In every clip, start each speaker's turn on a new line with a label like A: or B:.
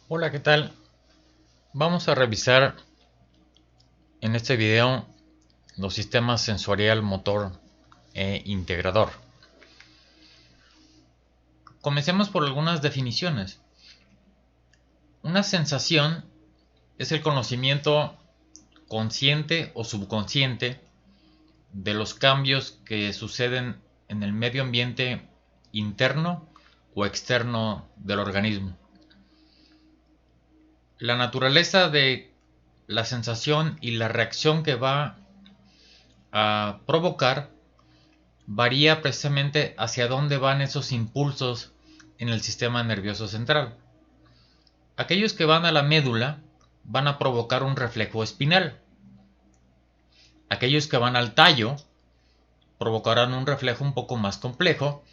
A: Hola, ¿qué tal? Vamos a revisar en este video los sistemas sensorial, motor e integrador. Comencemos por algunas definiciones. Una sensación es el conocimiento consciente o subconsciente de los cambios que suceden en el medio ambiente interno o externo del organismo. La naturaleza de la sensación y la reacción que va a provocar varía precisamente hacia dónde van esos impulsos en el sistema nervioso central. Aquellos que van a la médula van a provocar un reflejo espinal. Aquellos que van al tallo provocarán un reflejo un poco más complejo,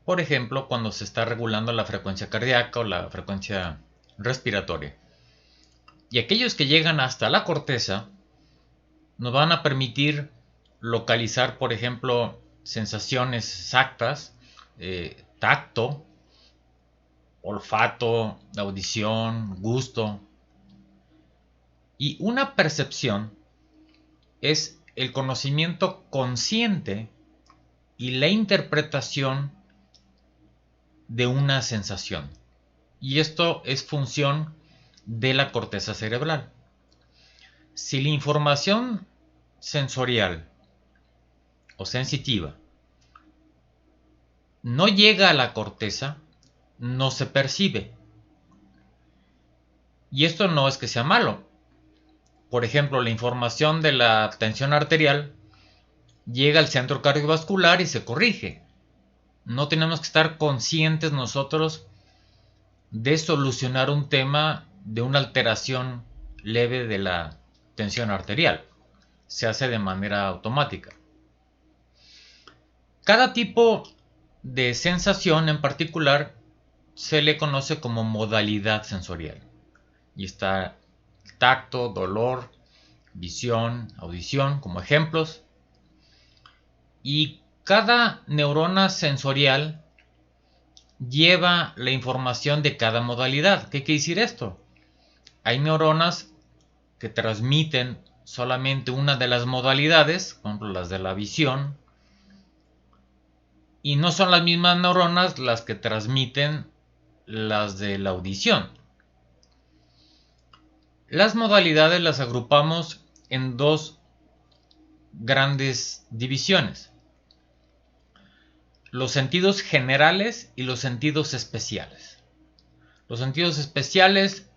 A: por ejemplo, cuando se está regulando la frecuencia cardíaca o la frecuencia respiratoria. Y aquellos que llegan hasta la corteza nos van a permitir localizar, por ejemplo, sensaciones exactas, tacto, olfato, audición, gusto. Y una percepción es el conocimiento consciente y la interpretación de una sensación. Y esto es función de la corteza cerebral. Si la información sensorial o sensitiva no llega a la corteza, no se percibe. Y esto no es que sea malo. Por ejemplo, la información de la tensión arterial llega al centro cardiovascular y se corrige. No tenemos que estar conscientes nosotros de solucionar un tema de una alteración leve de la tensión arterial. Se hace de manera automática. Cada tipo de sensación en particular se le conoce como modalidad sensorial. Y está tacto, dolor, visión, audición como ejemplos. Y cada neurona sensorial lleva la información de cada modalidad. ¿Qué quiere decir esto? Hay neuronas que transmiten solamente una de las modalidades, por ejemplo las de la visión, y no son las mismas neuronas las que transmiten las de la audición. Las modalidades las agrupamos en dos grandes divisiones: los sentidos generales y los sentidos especiales. Los sentidos especiales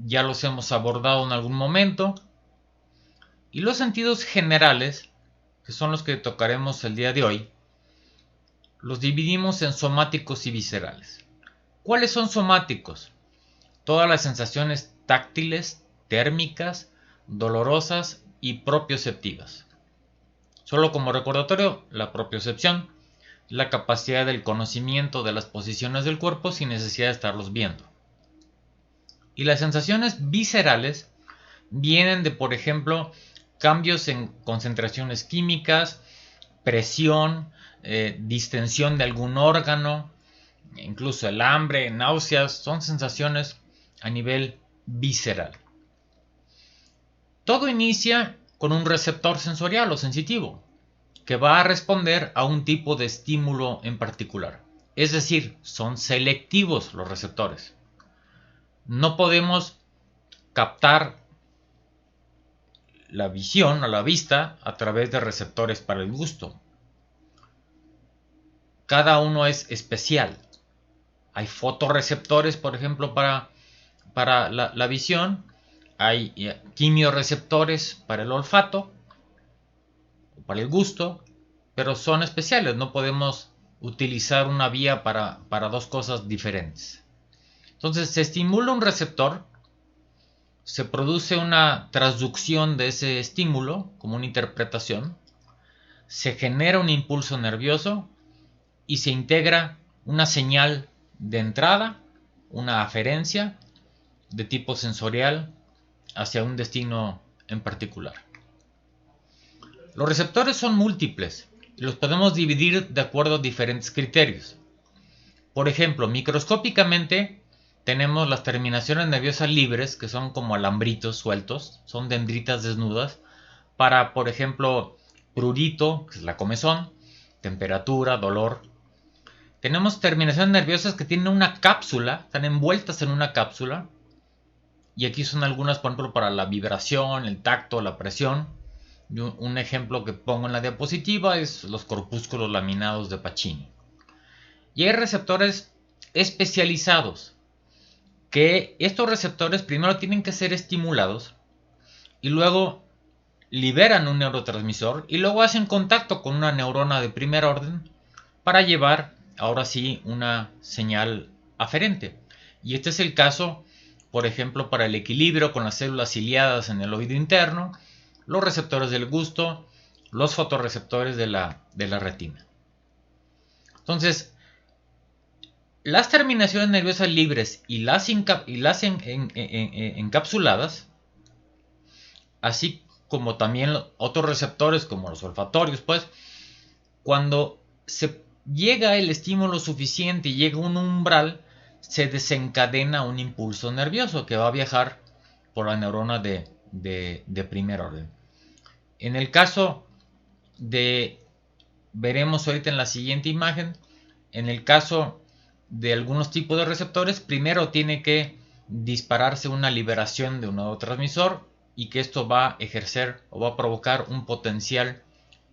A: ya los hemos abordado en algún momento, y los sentidos generales, que son los que tocaremos el día de hoy, los dividimos en somáticos y viscerales. ¿Cuáles son somáticos? Todas las sensaciones táctiles, térmicas, dolorosas y propioceptivas. Solo como recordatorio, la propiocepción, la capacidad del conocimiento de las posiciones del cuerpo sin necesidad de estarlos viendo. Y las sensaciones viscerales vienen de, por ejemplo, cambios en concentraciones químicas, presión, distensión de algún órgano, incluso el hambre, náuseas, son sensaciones a nivel visceral. Todo inicia con un receptor sensorial o sensitivo que va a responder a un tipo de estímulo en particular. Es decir, son selectivos los receptores. No podemos captar la visión o la vista a través de receptores para el gusto. Cada uno es especial. Hay fotorreceptores, por ejemplo, para la visión. Hay quimiorreceptores para el olfato, para el gusto, pero son especiales. No podemos utilizar una vía para dos cosas diferentes. Entonces se estimula un receptor, se produce una transducción de ese estímulo, como una interpretación, se genera un impulso nervioso y se integra una señal de entrada, una aferencia de tipo sensorial hacia un destino en particular. Los receptores son múltiples y los podemos dividir de acuerdo a diferentes criterios. Por ejemplo, microscópicamente tenemos las terminaciones nerviosas libres, que son como alambritos sueltos, son dendritas desnudas, para, por ejemplo, prurito, que es la comezón, temperatura, dolor. Tenemos terminaciones nerviosas que tienen una cápsula, están envueltas en una cápsula. Y aquí son algunas, por ejemplo, para la vibración, el tacto, la presión. Un ejemplo que pongo en la diapositiva es los corpúsculos laminados de Pacini. Y hay receptores especializados, que estos receptores primero tienen que ser estimulados y luego liberan un neurotransmisor y luego hacen contacto con una neurona de primer orden para llevar, ahora sí, una señal aferente. Y este es el caso, por ejemplo, para el equilibrio con las células ciliadas en el oído interno, los receptores del gusto, los fotorreceptores de la retina. Entonces, las terminaciones nerviosas libres y las encapsuladas, así como también otros receptores como los olfatorios, pues, cuando se llega el estímulo suficiente y llega un umbral, se desencadena un impulso nervioso que va a viajar por la neurona de primer orden. En el caso de, veremos ahorita en la siguiente imagen, en el caso de algunos tipos de receptores, primero tiene que dispararse una liberación de un neurotransmisor y que esto va a ejercer o va a provocar un potencial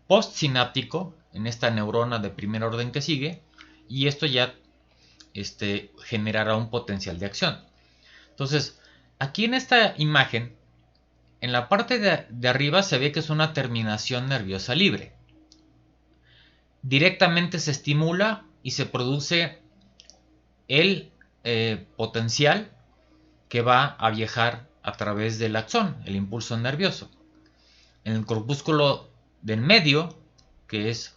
A: postsináptico en esta neurona de primer orden que sigue, y esto ya generará un potencial de acción. Entonces, aquí en esta imagen, en la parte de arriba se ve que es una terminación nerviosa libre. Directamente se estimula y se produce el potencial que va a viajar a través del axón, el impulso nervioso. En el corpúsculo del medio, que es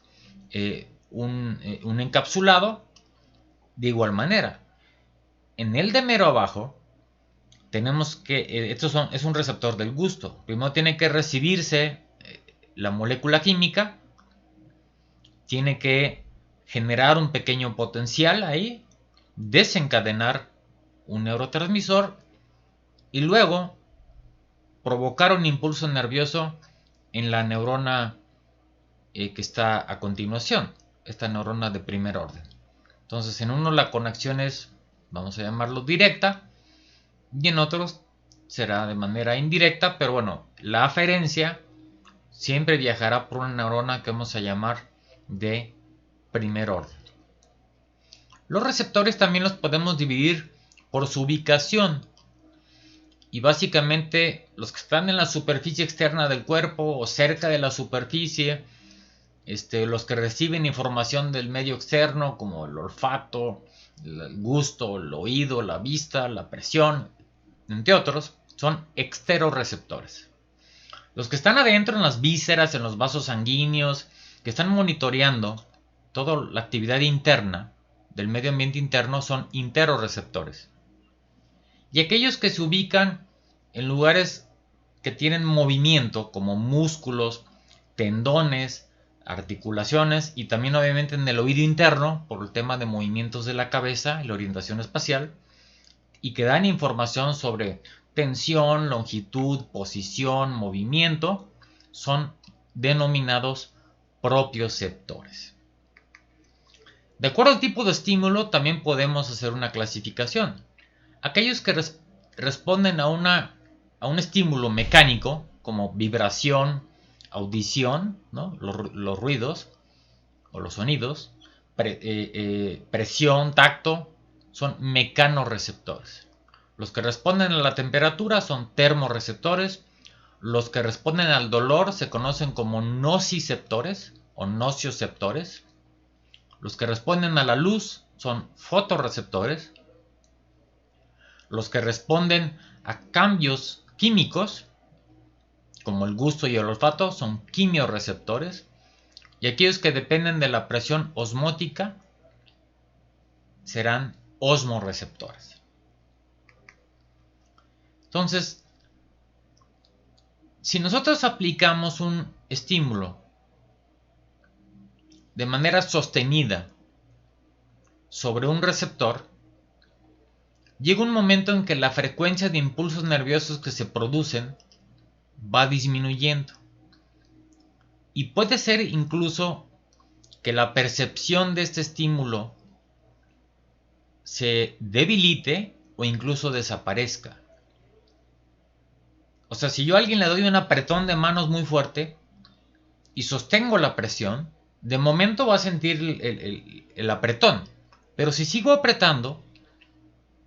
A: un encapsulado, de igual manera. En el de mero abajo, tenemos que, es un receptor del gusto. Primero tiene que recibirse la molécula química, tiene que generar un pequeño potencial ahí, desencadenar un neurotransmisor y luego provocar un impulso nervioso en la neurona que está a continuación, esta neurona de primer orden. Entonces, en uno la conexión es, vamos a llamarlo directa, y en otros será de manera indirecta, pero bueno, la aferencia siempre viajará por una neurona que vamos a llamar de primer orden. Los receptores también los podemos dividir por su ubicación, y básicamente los que están en la superficie externa del cuerpo o cerca de la superficie, los que reciben información del medio externo como el olfato, el gusto, el oído, la vista, la presión, entre otros, son exterorreceptores. Los que están adentro en las vísceras, en los vasos sanguíneos, que están monitoreando toda la actividad interna del medio ambiente interno, son interorreceptores. Y aquellos que se ubican en lugares que tienen movimiento, como músculos, tendones, articulaciones, y también obviamente en el oído interno, por el tema de movimientos de la cabeza y la orientación espacial, y que dan información sobre tensión, longitud, posición, movimiento, son denominados propioceptores. De acuerdo al tipo de estímulo, también podemos hacer una clasificación. Aquellos que responden a un estímulo mecánico, como vibración, audición, ¿no? los ruidos o los sonidos, presión, tacto, son mecanorreceptores. Los que responden a la temperatura son termorreceptores. Los que responden al dolor se conocen como nociceptores o nocioceptores. Los que responden a la luz son fotorreceptores. Los que responden a cambios químicos, como el gusto y el olfato, son quimiorreceptores. Y aquellos que dependen de la presión osmótica serán osmoreceptores. Entonces, si nosotros aplicamos un estímulo de manera sostenida sobre un receptor, llega un momento en que la frecuencia de impulsos nerviosos que se producen va disminuyendo. Y puede ser incluso que la percepción de este estímulo se debilite o incluso desaparezca. O sea, si yo a alguien le doy un apretón de manos muy fuerte y sostengo la presión, de momento va a sentir el apretón. Pero si sigo apretando,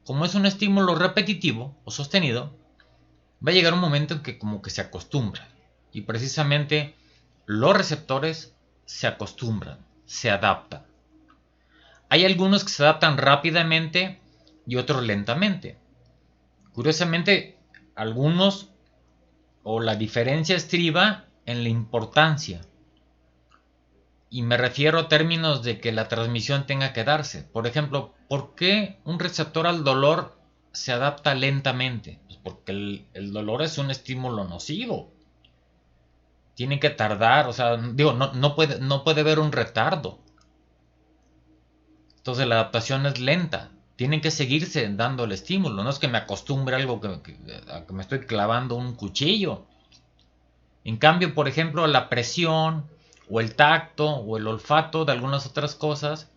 A: como es un estímulo repetitivo o sostenido, va a llegar un momento en que como que se acostumbra. Y precisamente los receptores se acostumbran, se adaptan. Hay algunos que se adaptan rápidamente y otros lentamente. Curiosamente, algunos o la diferencia estriba en la importancia. Y me refiero a términos de que la transmisión tenga que darse. Por ejemplo, ¿por qué un receptor al dolor se adapta lentamente? Pues porque el dolor es un estímulo nocivo. Tiene que tardar, o sea, digo, no puede haber un retardo. Entonces la adaptación es lenta. Tiene que seguirse dando el estímulo. No es que me acostumbre a algo a que me estoy clavando un cuchillo. En cambio, por ejemplo, la presión o el tacto o el olfato de algunas otras cosas,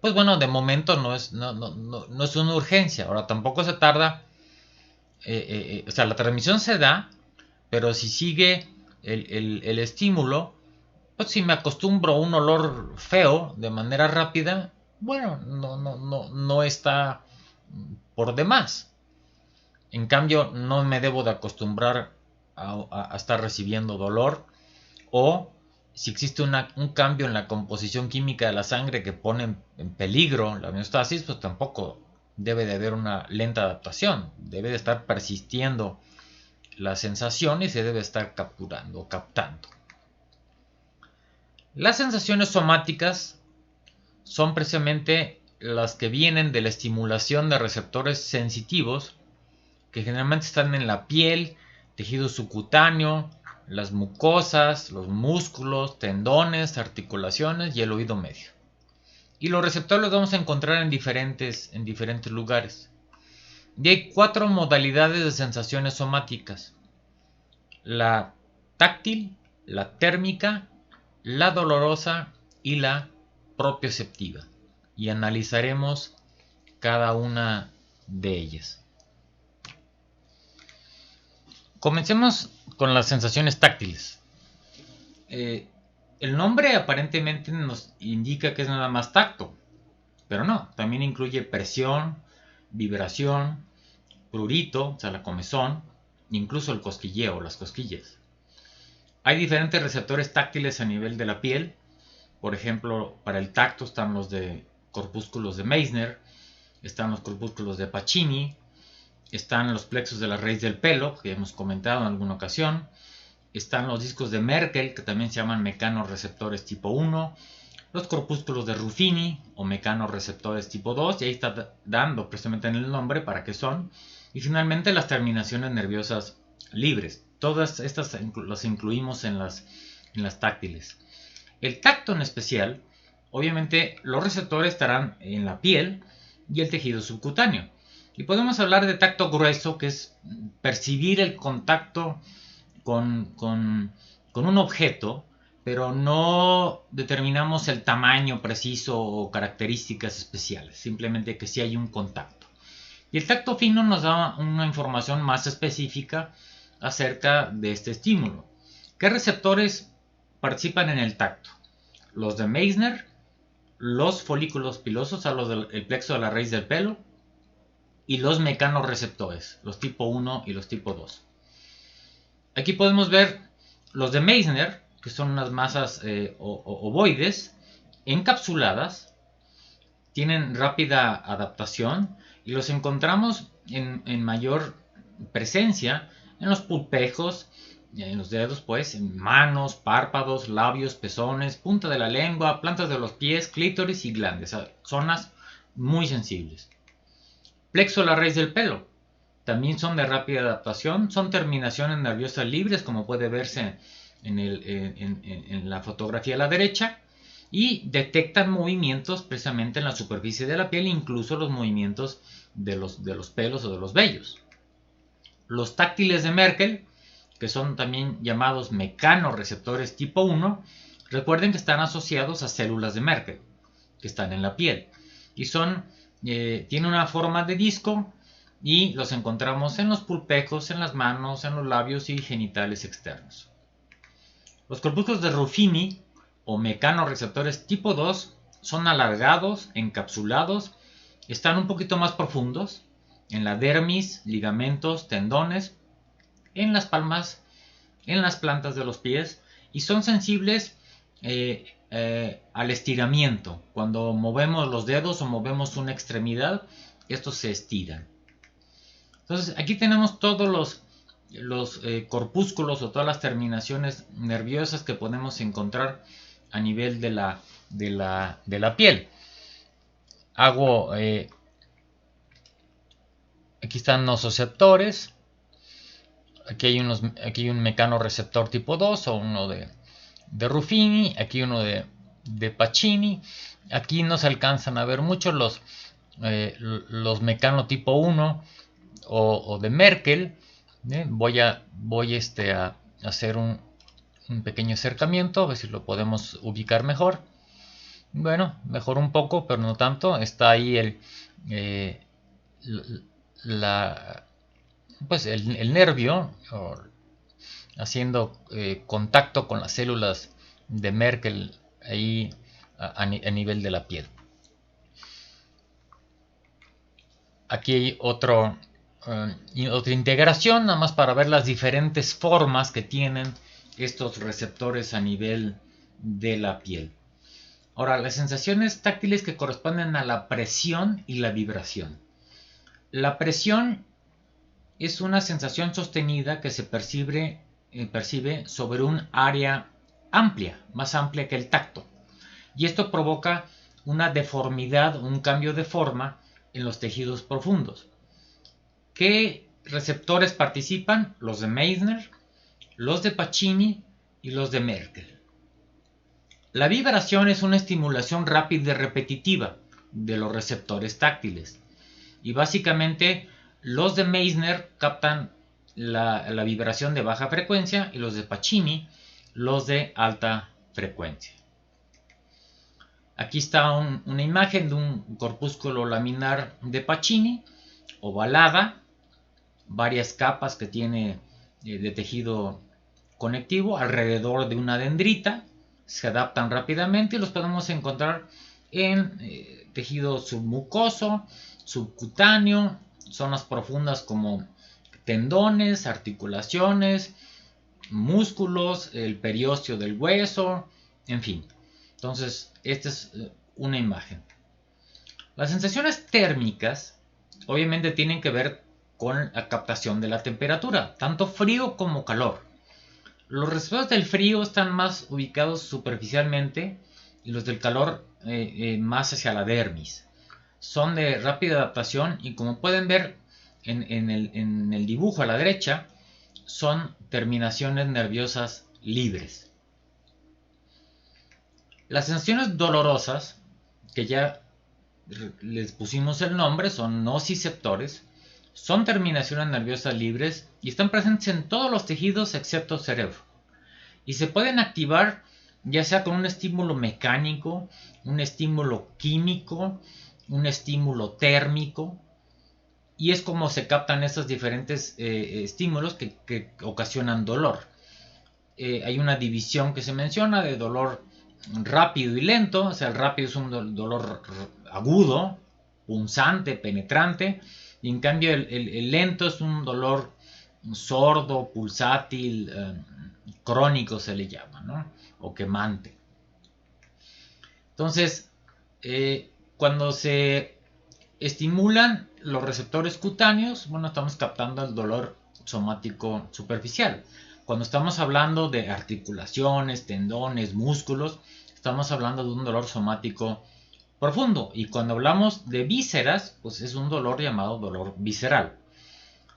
A: pues bueno, de momento no es una urgencia. Ahora tampoco se tarda, o sea, la transmisión se da, pero si sigue el estímulo, pues si me acostumbro a un olor feo de manera rápida, bueno, no está por demás. En cambio, no me debo de acostumbrar a estar recibiendo dolor, o si existe un cambio en la composición química de la sangre que pone en peligro la homeostasis, pues tampoco debe de haber una lenta adaptación. Debe de estar persistiendo la sensación y se debe estar capturando, captando. Las sensaciones somáticas son precisamente las que vienen de la estimulación de receptores sensitivos que generalmente están en la piel, tejido subcutáneo, las mucosas, los músculos, tendones, articulaciones y el oído medio. Y los receptores los vamos a encontrar en diferentes lugares. Y hay 4 modalidades de sensaciones somáticas: la táctil, la térmica, la dolorosa y la propioceptiva. Y analizaremos cada una de ellas. Comencemos con las sensaciones táctiles. El nombre aparentemente nos indica que es nada más tacto, pero no, también incluye presión, vibración, prurito, o sea, la comezón, incluso el cosquilleo, las cosquillas. Hay diferentes receptores táctiles a nivel de la piel. Por ejemplo, para el tacto están los de corpúsculos de Meissner, están los corpúsculos de Pacini, están los plexos de la raíz del pelo, que hemos comentado en alguna ocasión. Están los discos de Merkel, que también se llaman mecanorreceptores tipo 1, los corpúsculos de Ruffini o mecanorreceptores tipo 2, y ahí está dando precisamente en el nombre para qué son. Y finalmente las terminaciones nerviosas libres. Todas estas las incluimos en las táctiles. El tacto en especial, obviamente los receptores estarán en la piel y el tejido subcutáneo. Y podemos hablar de tacto grueso, que es percibir el contacto con un objeto, pero no determinamos el tamaño preciso o características especiales, simplemente que sí hay un contacto. Y el tacto fino nos da una información más específica acerca de este estímulo. ¿Qué receptores participan en el tacto? Los de Meissner, los folículos pilosos, o sea, los del plexo de la raíz del pelo, y los mecanorreceptores, los tipo 1 y los tipo 2. Aquí podemos ver los de Meissner, que son unas masas ovoides, encapsuladas, tienen rápida adaptación y los encontramos en mayor presencia en los pulpejos, en los dedos, pues, en manos, párpados, labios, pezones, punta de la lengua, plantas de los pies, clítoris y glandes, zonas muy sensibles. Plexo de la raíz del pelo. También son de rápida adaptación, son terminaciones nerviosas libres, como puede verse en la fotografía a la derecha, y detectan movimientos precisamente en la superficie de la piel, incluso los movimientos de los pelos o de los vellos. Los táctiles de Merkel, que son también llamados mecanorreceptores tipo 1, recuerden que están asociados a células de Merkel, que están en la piel. Y tienen una forma de disco y los encontramos en los pulpecos, en las manos, en los labios y genitales externos. Los corpúsculos de Ruffini o mecanorreceptores tipo 2 son alargados, encapsulados, están un poquito más profundos en la dermis, ligamentos, tendones, en las palmas, en las plantas de los pies y son sensibles al estiramiento. Cuando movemos los dedos o movemos una extremidad, estos se estiran. Entonces aquí tenemos todos los corpúsculos o todas las terminaciones nerviosas que podemos encontrar a nivel de la piel. Aquí están los nociceptores. Aquí hay un mecanorreceptor tipo 2 o uno de Ruffini. Aquí uno de Pacini. Aquí no se alcanzan a ver mucho los mecano tipo 1 o de Merkel. Voy a hacer un pequeño acercamiento, a ver si lo podemos ubicar mejor. Bueno, mejor un poco, pero no tanto. Está ahí el nervio haciendo contacto con las células de Merkel ahí a nivel de la piel. Aquí hay otra integración, nada más para ver las diferentes formas que tienen estos receptores a nivel de la piel. Ahora, las sensaciones táctiles que corresponden a la presión y la vibración. La presión es una sensación sostenida que se percibe sobre un área amplia, más amplia que el tacto. Y esto provoca una deformidad, un cambio de forma en los tejidos profundos. ¿Qué receptores participan? Los de Meissner, los de Pacini y los de Merkel. La vibración es una estimulación rápida y repetitiva de los receptores táctiles. Y básicamente los de Meissner captan la vibración de baja frecuencia y los de Pacini los de alta frecuencia. Aquí está una imagen de un corpúsculo laminar de Pacini, ovalada, varias capas que tiene de tejido conectivo alrededor de una dendrita. Se adaptan rápidamente y los podemos encontrar en tejido submucoso, subcutáneo, zonas profundas como tendones, articulaciones, músculos, el periósteo del hueso, en fin. Entonces, esta es una imagen. Las sensaciones térmicas obviamente tienen que ver con la captación de la temperatura, tanto frío como calor. Los receptores del frío están más ubicados superficialmente y los del calor más hacia la dermis. Son de rápida adaptación y como pueden ver en el dibujo a la derecha, son terminaciones nerviosas libres. Las sensaciones dolorosas, que ya les pusimos el nombre, son nociceptores, son terminaciones nerviosas libres y están presentes en todos los tejidos excepto el cerebro. Y se pueden activar ya sea con un estímulo mecánico, un estímulo químico, un estímulo térmico. Y es como se captan estos diferentes estímulos que ocasionan dolor. Hay una división que se menciona de dolor rápido y lento. O sea, el rápido es un dolor agudo, punzante, penetrante. Y en cambio el lento es un dolor sordo, pulsátil, crónico se le llama, ¿no? O quemante. Entonces, cuando se estimulan los receptores cutáneos, bueno, estamos captando el dolor somático superficial. Cuando estamos hablando de articulaciones, tendones, músculos, estamos hablando de un dolor somático profundo. Y cuando hablamos de vísceras, pues es un dolor llamado dolor visceral.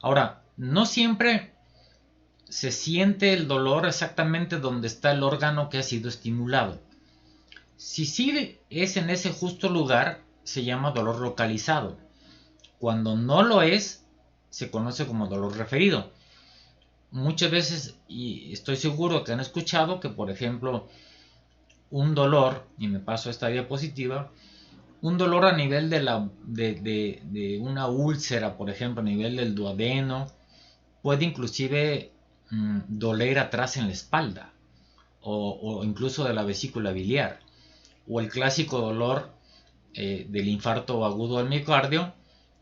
A: Ahora, no siempre se siente el dolor exactamente donde está el órgano que ha sido estimulado. Si sí es en ese justo lugar, se llama dolor localizado. Cuando no lo es, se conoce como dolor referido. Muchas veces, y estoy seguro que han escuchado que, por ejemplo, un dolor, y me paso a esta diapositiva, un dolor a nivel de una úlcera, por ejemplo, a nivel del duodeno, puede inclusive doler atrás en la espalda, o incluso de la vesícula biliar, o el clásico dolor del infarto agudo al miocardio,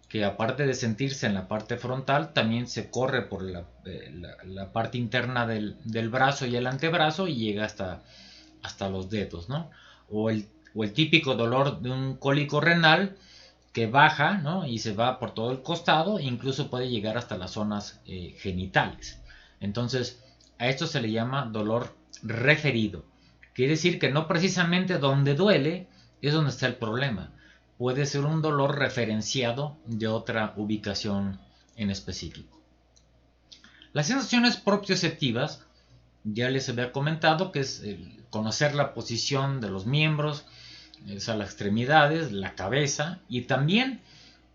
A: que aparte de sentirse en la parte frontal, también se corre por la parte interna del brazo y el antebrazo y llega hasta los dedos, ¿no? O el típico dolor de un cólico renal que baja, ¿no? Y se va por todo el costado e incluso puede llegar hasta las zonas genitales. Entonces, a esto se le llama dolor referido. Quiere decir que no precisamente donde duele es donde está el problema. Puede ser un dolor referenciado de otra ubicación en específico. Las sensaciones propioceptivas, ya les había comentado que es conocer la posición de los miembros, o sea, las extremidades, la cabeza, y también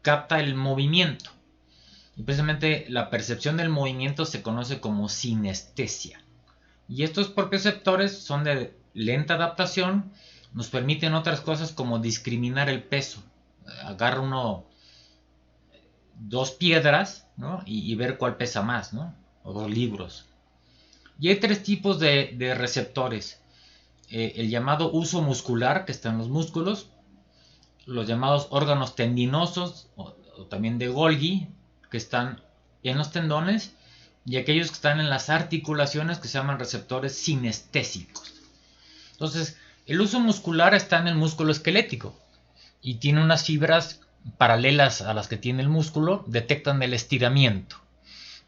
A: capta el movimiento. Y precisamente la percepción del movimiento se conoce como sinestesia. Y estos propioceptores son de lenta adaptación, nos permiten otras cosas como discriminar el peso. Agarra uno dos piedras, ¿no? y ver cuál pesa más, ¿no? O 2 libros. Y hay 3 tipos de receptores. El llamado uso muscular, que está en los músculos, los llamados órganos tendinosos o también de Golgi, que están en los tendones, y aquellos que están en las articulaciones, que se llaman receptores sinestésicos. Entonces, el uso muscular está en el músculo esquelético y tiene unas fibras paralelas a las que tiene el músculo, detectan el estiramiento.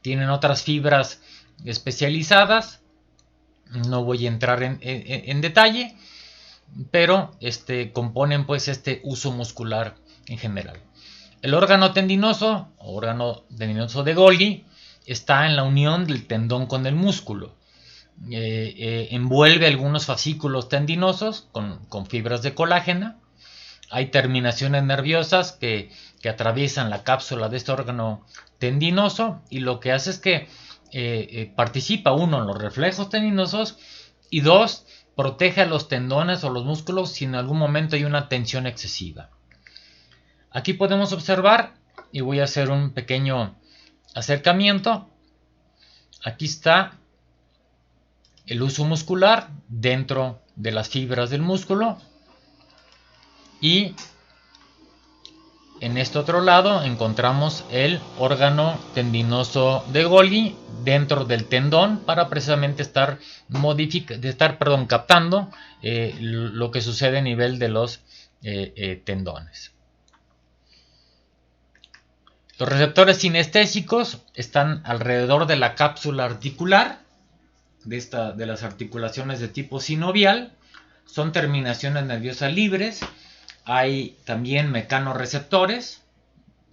A: Tienen otras fibras especializadas, no voy a entrar en detalle, pero componen pues este uso muscular en general. El órgano tendinoso de Golgi está en la unión del tendón con el músculo. Envuelve algunos fascículos tendinosos con fibras de colágeno. Hay terminaciones nerviosas que atraviesan la cápsula de este órgano tendinoso y lo que hace es que participa, uno, en los reflejos tendinosos y dos, protege a los tendones o los músculos si en algún momento hay una tensión excesiva. Aquí podemos observar, y voy a hacer un pequeño acercamiento. Aquí está el uso muscular dentro de las fibras del músculo y en este otro lado encontramos el órgano tendinoso de Golgi dentro del tendón para precisamente estar captando lo que sucede a nivel de los tendones. Los receptores sinestésicos están alrededor de la cápsula articular de las articulaciones de tipo sinovial. Son terminaciones nerviosas libres. Hay también mecanorreceptores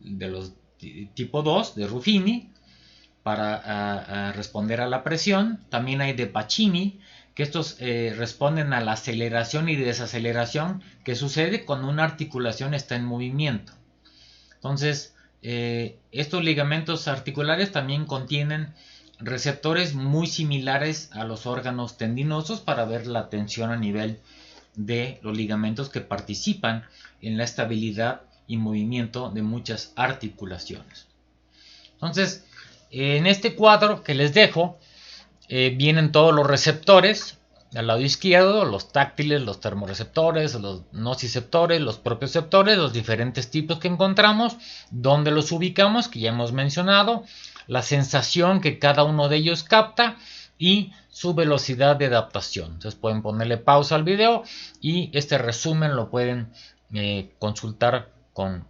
A: de los tipo 2 de Ruffini para responder a la presión. También hay de Pacini, que estos responden a la aceleración y desaceleración que sucede cuando una articulación está en movimiento. Entonces, estos ligamentos articulares también contienen receptores muy similares a los órganos tendinosos para ver la tensión a nivel de los ligamentos que participan en la estabilidad y movimiento de muchas articulaciones. Entonces, en este cuadro que les dejo vienen todos los receptores al lado izquierdo, los táctiles, los termorreceptores, los nociceptores, los propioceptores, los diferentes tipos que encontramos, donde los ubicamos, que ya hemos mencionado, la sensación que cada uno de ellos capta y su velocidad de adaptación. Entonces pueden ponerle pausa al video y este resumen lo pueden consultar con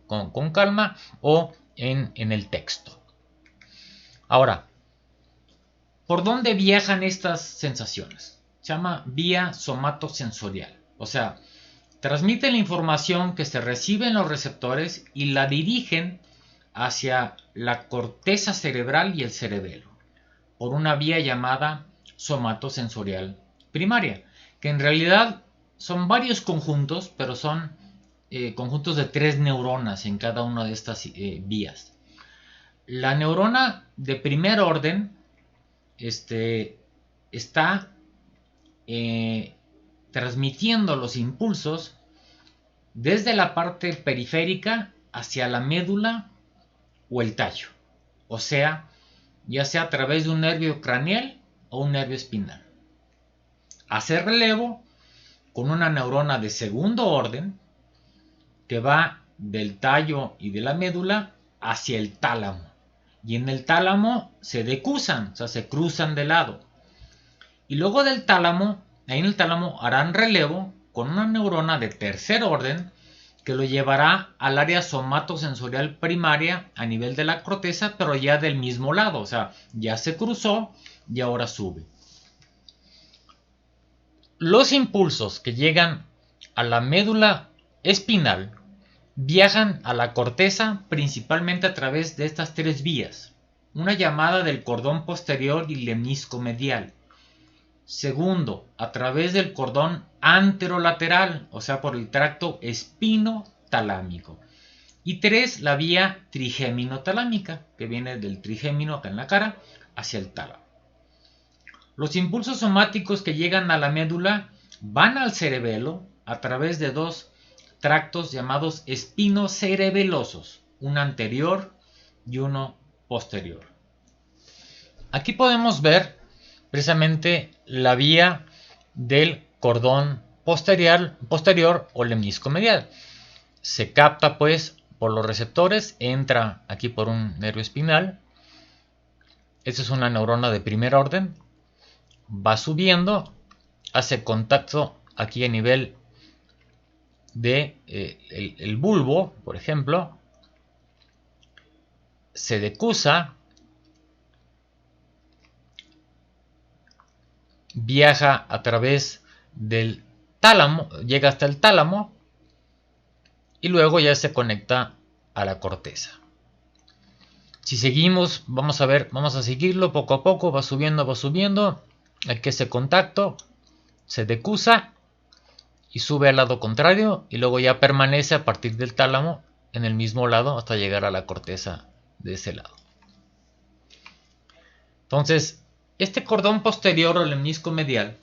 A: calma o en el texto. Ahora, ¿por dónde viajan estas sensaciones? Se llama vía somatosensorial. O sea, transmiten la información que se recibe en los receptores y la dirigen hacia la corteza cerebral y el cerebelo por una vía llamada somatosensorial primaria, que en realidad son varios conjuntos, pero son conjuntos de 3 neuronas en cada una de estas vías. La neurona de primer orden está transmitiendo los impulsos desde la parte periférica hacia la médula o el tallo. O sea, ya sea a través de un nervio craneal o un nervio espinal. Hace relevo con una neurona de segundo orden que va del tallo y de la médula hacia el tálamo. Y en el tálamo se decusan, o sea, se cruzan de lado. Y luego del tálamo, ahí en el tálamo harán relevo con una neurona de tercer orden que lo llevará al área somatosensorial primaria a nivel de la corteza, pero ya del mismo lado, o sea, ya se cruzó y ahora sube. Los impulsos que llegan a la médula espinal viajan a la corteza principalmente a través de estas 3 vías. Una llamada del cordón posterior y lemnisco medial. Segundo, a través del cordón anterolateral, o sea, por el tracto espinotalámico. Y 3, la vía trigémino-talámica, que viene del trigémino acá en la cara hacia el tálamo. Los impulsos somáticos que llegan a la médula van al cerebelo a través de 2 tractos llamados espinocerebelosos, uno anterior y uno posterior. Aquí podemos ver precisamente la vía del cordón posterior o lemnisco medial. Se capta pues por los receptores, entra aquí por un nervio espinal. Esta es una neurona de primer orden. Va subiendo, hace contacto aquí a nivel de el bulbo, por ejemplo. Se decusa, viaja a través del tálamo, llega hasta el tálamo y luego ya se conecta a la corteza. Si seguimos, vamos a seguirlo poco a poco, va subiendo, aquí ese contacto se decusa y sube al lado contrario y luego ya permanece a partir del tálamo en el mismo lado hasta llegar a la corteza de ese lado. Entonces, este cordón posterior o lemnisco medial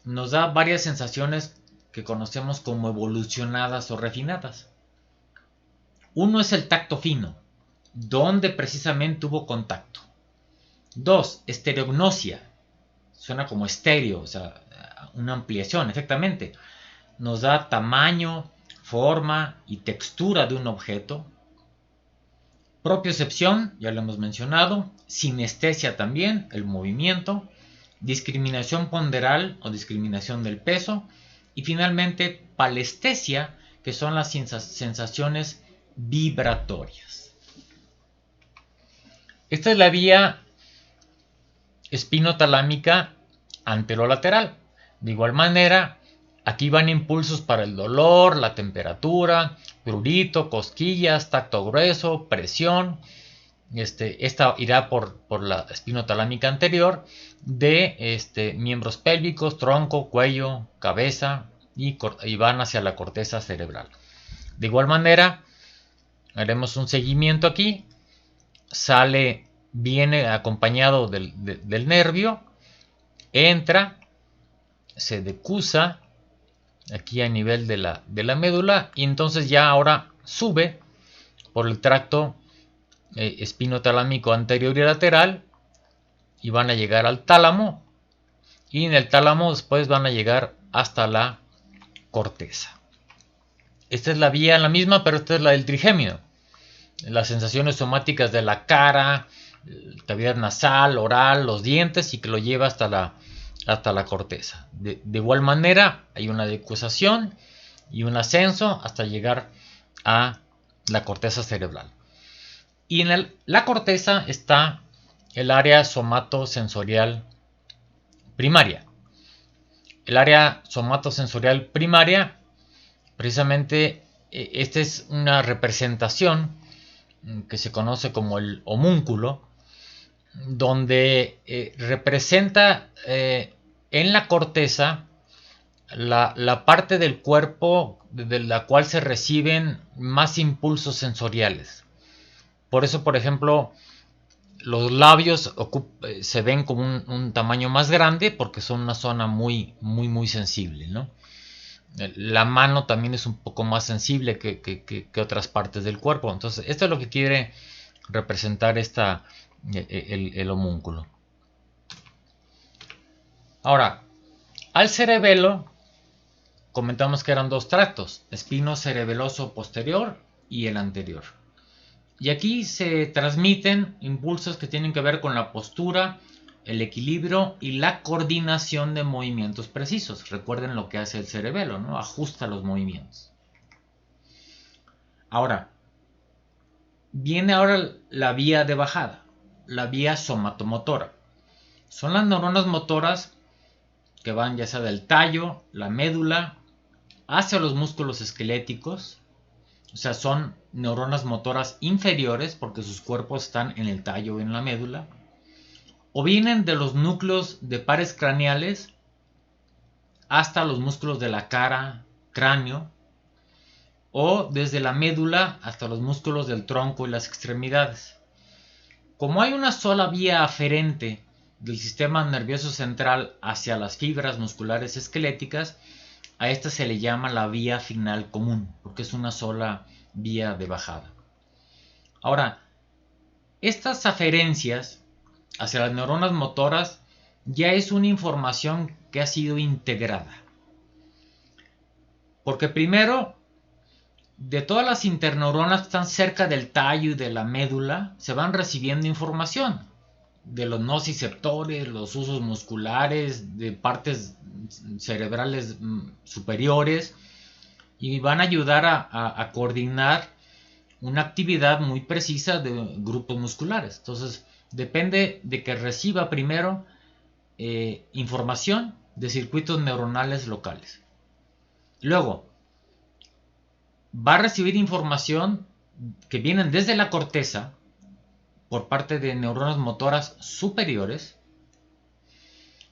A: nos da varias sensaciones que conocemos como evolucionadas o refinadas. Uno es el tacto fino, donde precisamente hubo contacto. 2, estereognosia, suena como estéreo, o sea, una ampliación, exactamente. Nos da tamaño, forma y textura de un objeto. Propiocepción, ya lo hemos mencionado. Sinestesia también, el movimiento. Discriminación ponderal o discriminación del peso. Y finalmente, palestesia, que son las sensaciones vibratorias. Esta es la vía espinotalámica anterolateral. De igual manera, aquí van impulsos para el dolor, la temperatura, prurito, cosquillas, tacto grueso, presión. Esta irá por la espinotalámica anterior de miembros pélvicos, tronco, cuello, cabeza y van hacia la corteza cerebral. De igual manera, haremos un seguimiento aquí. Viene acompañado del nervio, entra, se decusa aquí a nivel de la médula y entonces ya ahora sube por el tracto espinotalámico anterior y lateral y van a llegar al tálamo y en el tálamo después van a llegar hasta la corteza. Esta es la vía, la misma, pero esta es la del trigémino. Las sensaciones somáticas de la cara, cavidad nasal, oral, los dientes y que lo lleva hasta la corteza. De igual manera hay una decusación y un ascenso hasta llegar a la corteza cerebral. Y en la corteza está el área somatosensorial primaria. El área somatosensorial primaria, precisamente, esta es una representación que se conoce como el homúnculo, donde representa en la corteza la parte del cuerpo de la cual se reciben más impulsos sensoriales. Por eso, por ejemplo, los labios se ven como un tamaño más grande porque son una zona muy sensible, ¿no? La mano también es un poco más sensible que otras partes del cuerpo. Entonces, esto es lo que quiere representar el homúnculo. Ahora, al cerebelo comentamos que eran dos tractos, espino cerebeloso posterior y el anterior. Y aquí se transmiten impulsos que tienen que ver con la postura, el equilibrio y la coordinación de movimientos precisos. Recuerden lo que hace el cerebelo, ¿no? Ajusta los movimientos. Ahora, viene ahora la vía de bajada, la vía somatomotora. Son las neuronas motoras que van ya sea del tallo, la médula, hacia los músculos esqueléticos. O sea, son neuronas motoras inferiores porque sus cuerpos están en el tallo o en la médula. O vienen de los núcleos de pares craneales hasta los músculos de la cara, cráneo. O desde la médula hasta los músculos del tronco y las extremidades. Como hay una sola vía aferente del sistema nervioso central hacia las fibras musculares esqueléticas, a esta se le llama la vía final común, porque es una sola vía de bajada. Ahora, estas aferencias hacia las neuronas motoras ya es una información que ha sido integrada. Porque primero, de todas las interneuronas que están cerca del tallo y de la médula, se van recibiendo información de los nociceptores, los usos musculares, de partes cerebrales superiores, y van a ayudar a coordinar una actividad muy precisa de grupos musculares. Entonces, depende de que reciba primero información de circuitos neuronales locales. Luego, va a recibir información que vienen desde la corteza por parte de neuronas motoras superiores.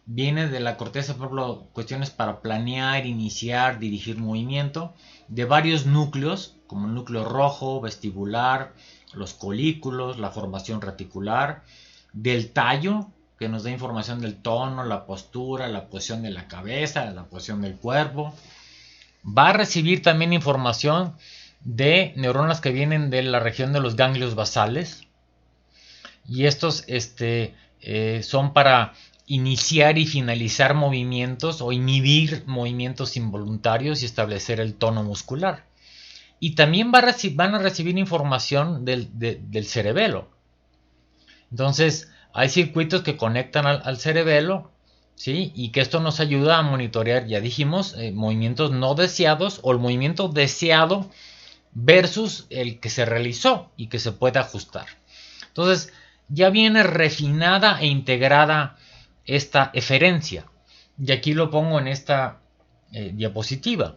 A: Viene de la corteza, por ejemplo, cuestiones para planear, iniciar, dirigir movimiento, de varios núcleos, como el núcleo rojo, vestibular, los colículos, la formación reticular, del tallo, que nos da información del tono, la postura, la posición de la cabeza, la posición del cuerpo. Va a recibir también información de neuronas que vienen de la región de los ganglios basales. Y estos son para iniciar y finalizar movimientos o inhibir movimientos involuntarios y establecer el tono muscular. Y también van a recibir información del cerebelo. Entonces, hay circuitos que conectan al cerebelo, ¿sí? Y que esto nos ayuda a monitorear, ya dijimos, movimientos no deseados o el movimiento deseado versus el que se realizó y que se puede ajustar. Entonces, ya viene refinada e integrada esta eferencia. Y aquí lo pongo en esta diapositiva.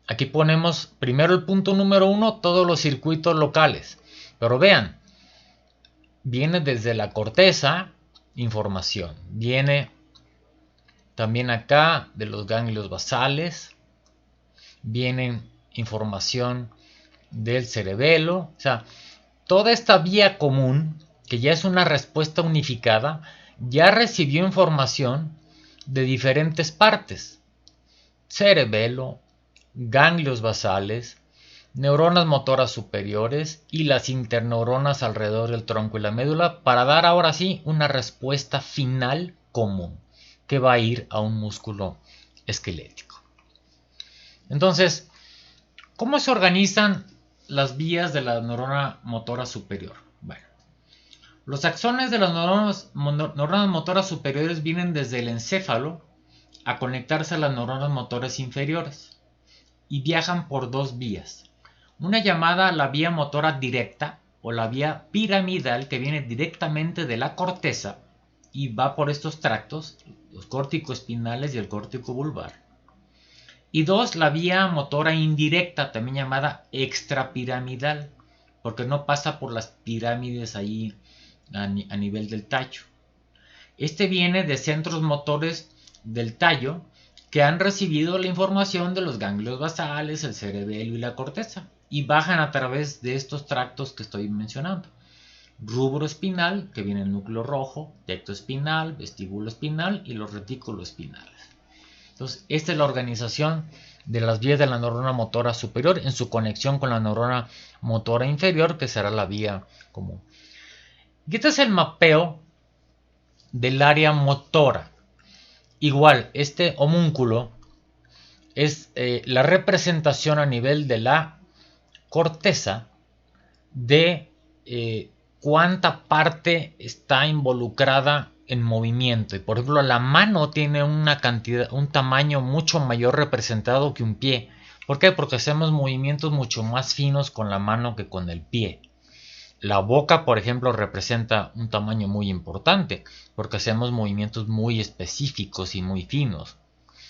A: Aquí ponemos primero el punto número 1, todos los circuitos locales. Pero vean, viene desde la corteza información. Viene también acá de los ganglios basales. Viene información del cerebelo. O sea, toda esta vía común, que ya es una respuesta unificada, ya recibió información de diferentes partes. Cerebelo, ganglios basales, neuronas motoras superiores y las interneuronas alrededor del tronco y la médula para dar ahora sí una respuesta final común que va a ir a un músculo esquelético. Entonces, ¿cómo se organizan las vías de la neurona motora superior? Bueno, los axones de las neuronas motoras superiores vienen desde el encéfalo a conectarse a las neuronas motoras inferiores y viajan por dos vías. Una llamada la vía motora directa o la vía piramidal que viene directamente de la corteza y va por estos tractos, los córtico-espinales y el córtico vulvar. Y dos, la vía motora indirecta, también llamada extrapiramidal, porque no pasa por las pirámides ahí a nivel del tallo. Este viene de centros motores del tallo que han recibido la información de los ganglios basales, el cerebelo y la corteza, y bajan a través de estos tractos que estoy mencionando. Rubro espinal, que viene el núcleo rojo, tecto espinal, vestíbulo espinal y los retículos espinales. Entonces, esta es la organización de las vías de la neurona motora superior en su conexión con la neurona motora inferior, que será la vía común. Y este es el mapeo del área motora. Igual, este homúnculo es la representación a nivel de la corteza de cuánta parte está involucrada en movimiento. Y por ejemplo, la mano tiene un tamaño mucho mayor representado que un pie. ¿Por qué? Porque hacemos movimientos mucho más finos con la mano que con el pie. La boca, por ejemplo, representa un tamaño muy importante, porque hacemos movimientos muy específicos y muy finos.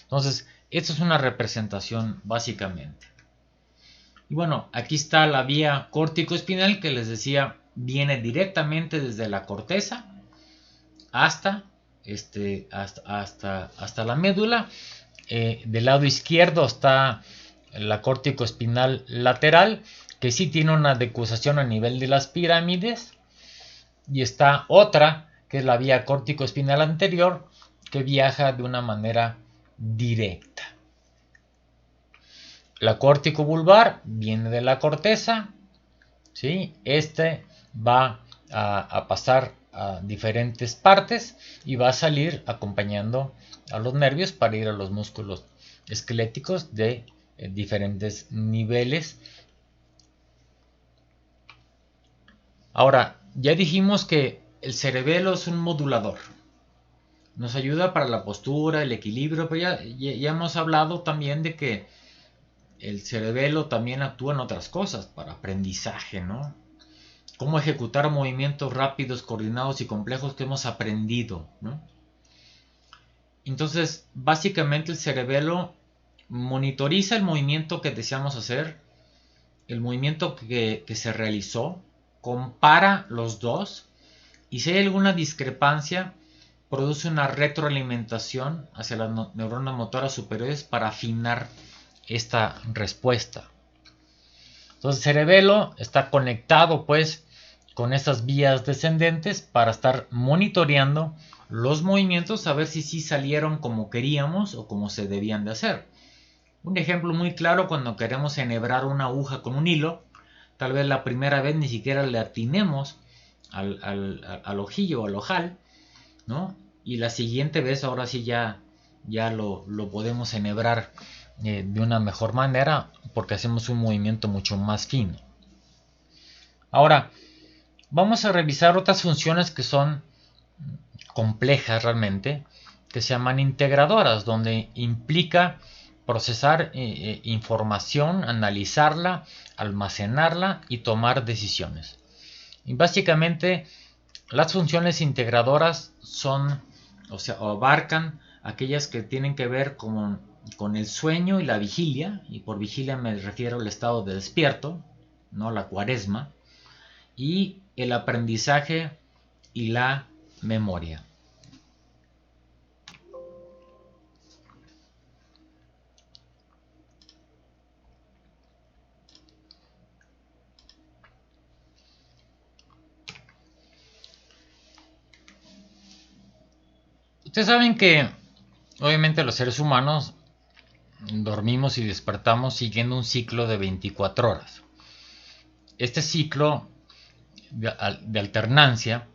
A: Entonces, esto es una representación básicamente. Y bueno, aquí está la vía córtico-espinal que les decía, viene directamente desde la corteza hasta la médula. Del lado izquierdo está la córtico-espinal lateral, que sí tiene una decusación a nivel de las pirámides. Y está otra, que es la vía córtico-espinal anterior, que viaja de una manera directa. La córtico vulvar viene de la corteza, ¿sí? Va a pasar a diferentes partes y va a salir acompañando a los nervios para ir a los músculos esqueléticos de diferentes niveles. Ahora, ya dijimos que el cerebelo es un modulador. Nos ayuda para la postura, el equilibrio, pero ya hemos hablado también de que el cerebelo también actúa en otras cosas, para aprendizaje, ¿no? Cómo ejecutar movimientos rápidos, coordinados y complejos que hemos aprendido, ¿no? Entonces, básicamente el cerebelo monitoriza el movimiento que deseamos hacer, el movimiento que se realizó, compara los dos y si hay alguna discrepancia, produce una retroalimentación hacia las neuronas motoras superiores para afinar esta respuesta. Entonces el cerebelo está conectado pues con estas vías descendentes para estar monitoreando los movimientos a ver si sí salieron como queríamos o como se debían de hacer. Un ejemplo muy claro, cuando queremos enhebrar una aguja con un hilo, tal vez la primera vez ni siquiera le atinemos al ojillo o al ojal, ¿no? Y la siguiente vez ahora sí ya lo podemos enhebrar de una mejor manera porque hacemos un movimiento mucho más fino. Ahora, vamos a revisar otras funciones que son complejas realmente, que se llaman integradoras, donde implica procesar información, analizarla, almacenarla y tomar decisiones. Y básicamente las funciones integradoras son, abarcan aquellas que tienen que ver con el sueño y la vigilia, y por vigilia me refiero al estado de despierto, no la cuaresma, y el aprendizaje y la memoria. Ustedes saben que obviamente los seres humanos dormimos y despertamos siguiendo un ciclo de 24 horas. Este ciclo de alternancia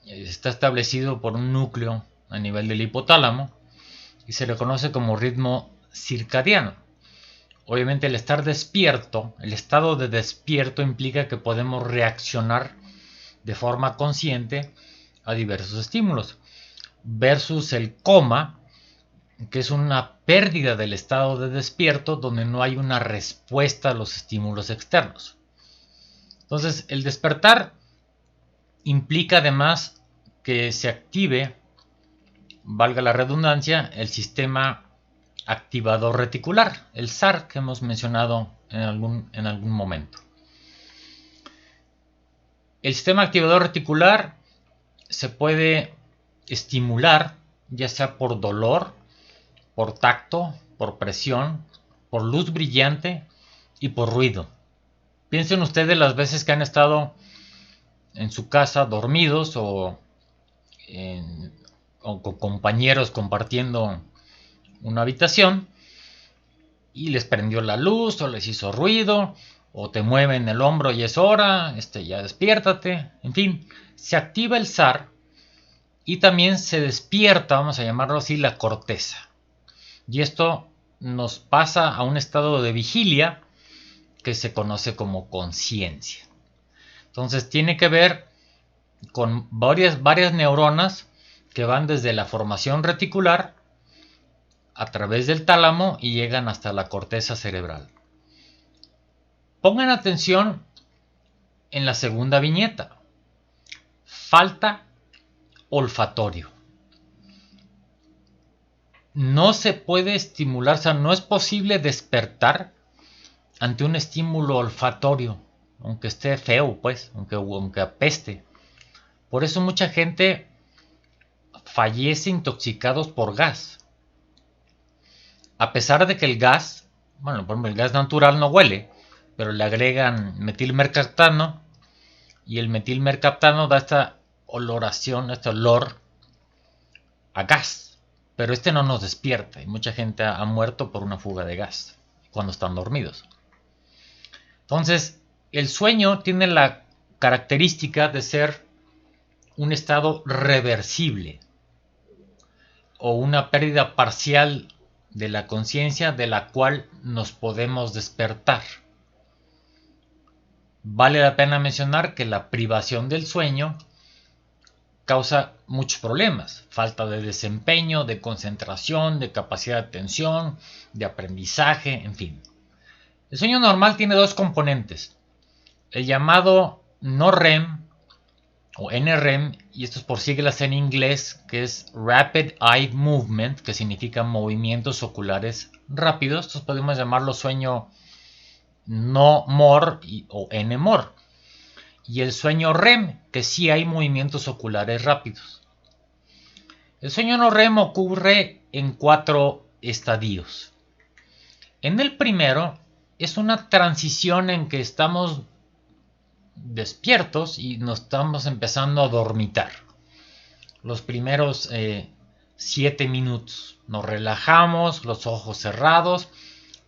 A: está establecido por un núcleo a nivel del hipotálamo y se le conoce como ritmo circadiano. Obviamente el estar despierto, el estado de despierto implica que podemos reaccionar de forma consciente a diversos estímulos, versus el coma, que es una pérdida del estado de despierto donde no hay una respuesta a los estímulos externos. Entonces, el despertar implica además que se active, valga la redundancia, el sistema activador reticular, el SAR que hemos mencionado en algún momento. El sistema activador reticular se puede estimular ya sea por dolor, por tacto, por presión, por luz brillante y por ruido. Piensen ustedes las veces que han estado en su casa dormidos o con compañeros compartiendo una habitación y les prendió la luz o les hizo ruido o te mueven el hombro y es hora, ya despiértate, en fin, se activa el SAR y también se despierta, vamos a llamarlo así, la corteza. Y esto nos pasa a un estado de vigilia que se conoce como conciencia. Entonces tiene que ver con varias neuronas que van desde la formación reticular a través del tálamo y llegan hasta la corteza cerebral. Pongan atención en la segunda viñeta. Falta olfatorio. No se puede estimular, o sea, no es posible despertar ante un estímulo olfatorio, aunque esté feo, pues, aunque apeste. Por eso mucha gente fallece intoxicados por gas. A pesar de que el gas, bueno, por ejemplo, el gas natural no huele, pero le agregan metilmercaptano y el metilmercaptano da esta oloración, este olor a gas. Pero no nos despierta y mucha gente ha muerto por una fuga de gas cuando están dormidos. Entonces, el sueño tiene la característica de ser un estado reversible o una pérdida parcial de la conciencia de la cual nos podemos despertar. Vale la pena mencionar que la privación del sueño causa muchos problemas, falta de desempeño, de concentración, de capacidad de atención, de aprendizaje, en fin. El sueño normal tiene dos componentes, el llamado no REM o NREM, y esto es por siglas en inglés, que es Rapid Eye Movement, que significa movimientos oculares rápidos. Estos podemos llamarlo sueño no MOR o NMOR. Y el sueño REM, que sí hay movimientos oculares rápidos. El sueño no REM ocurre en 4 estadios. En el primero es una transición en que estamos despiertos y nos estamos empezando a dormitar. Los primeros 7 minutos nos relajamos, los ojos cerrados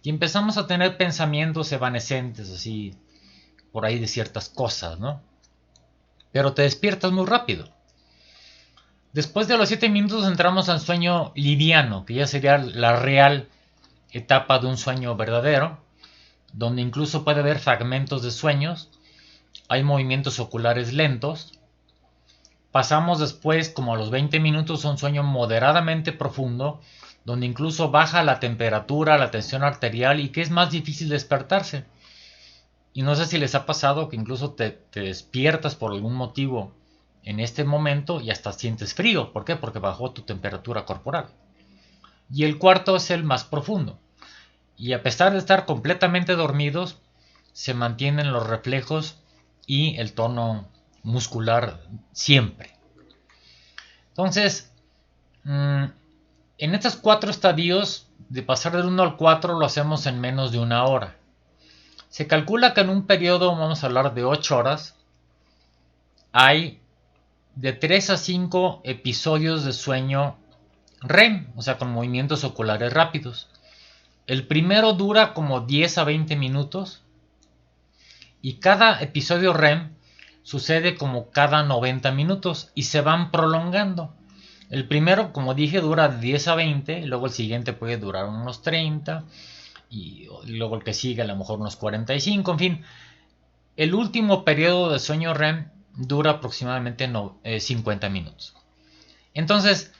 A: y empezamos a tener pensamientos evanescentes así por ahí de ciertas cosas, ¿no? Pero te despiertas muy rápido. Después de los 7 minutos entramos al sueño liviano, que ya sería la real etapa de un sueño verdadero, donde incluso puede haber fragmentos de sueños, hay movimientos oculares lentos. Pasamos después, como a los 20 minutos, a un sueño moderadamente profundo, donde incluso baja la temperatura, la tensión arterial y que es más difícil despertarse. Y no sé si les ha pasado que incluso te despiertas por algún motivo en este momento y hasta sientes frío. ¿Por qué? Porque bajó tu temperatura corporal. Y el cuarto es el más profundo. Y a pesar de estar completamente dormidos, se mantienen los reflejos y el tono muscular siempre. Entonces, en estos 4 estadios, de pasar del 1 al 4 lo hacemos en menos de una hora. Se calcula que en un periodo, vamos a hablar de 8 horas, hay de 3 a 5 episodios de sueño REM, o sea, con movimientos oculares rápidos. El primero dura como 10 a 20 minutos y cada episodio REM sucede como cada 90 minutos y se van prolongando. El primero, como dije, dura de 10 a 20, y luego el siguiente puede durar unos 30 y luego el que sigue a lo mejor unos 45, en fin. El último periodo de sueño REM dura aproximadamente 50 minutos. Entonces,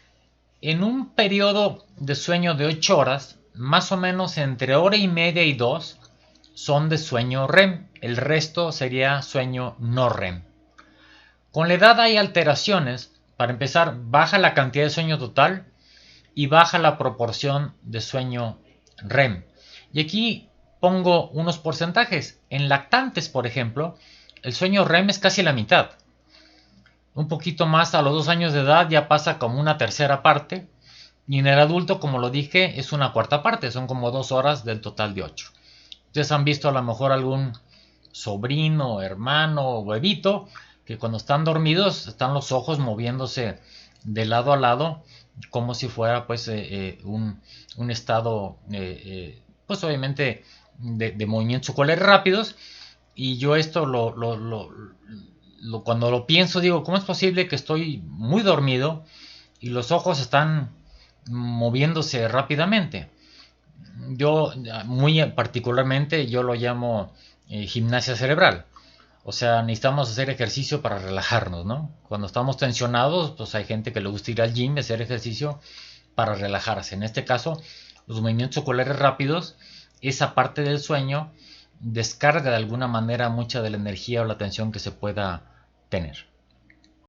A: en un periodo de sueño de 8 horas, más o menos entre hora y media y 2 son de sueño REM. El resto sería sueño no REM. Con la edad hay alteraciones. Para empezar, baja la cantidad de sueño total y baja la proporción de sueño REM. Y aquí pongo unos porcentajes. En lactantes, por ejemplo, el sueño REM es casi la mitad. Un poquito más a los 2 años de edad ya pasa como una tercera parte. Y en el adulto, como lo dije, es una cuarta parte, son como 2 horas del total de 8. Ustedes han visto a lo mejor algún sobrino, hermano o bebito que cuando están dormidos están los ojos moviéndose de lado a lado como si fuera pues un estado pues obviamente de movimientos oculares rápidos. Y yo esto cuando lo pienso digo, ¿cómo es posible que estoy muy dormido y los ojos están moviéndose rápidamente? Yo muy particularmente yo lo llamo gimnasia cerebral. O sea, necesitamos hacer ejercicio para relajarnos, ¿no? Cuando estamos tensionados, pues hay gente que le gusta ir al gym y hacer ejercicio para relajarse. En este caso, los movimientos oculares rápidos, esa parte del sueño descarga de alguna manera mucha de la energía o la tensión que se pueda tener.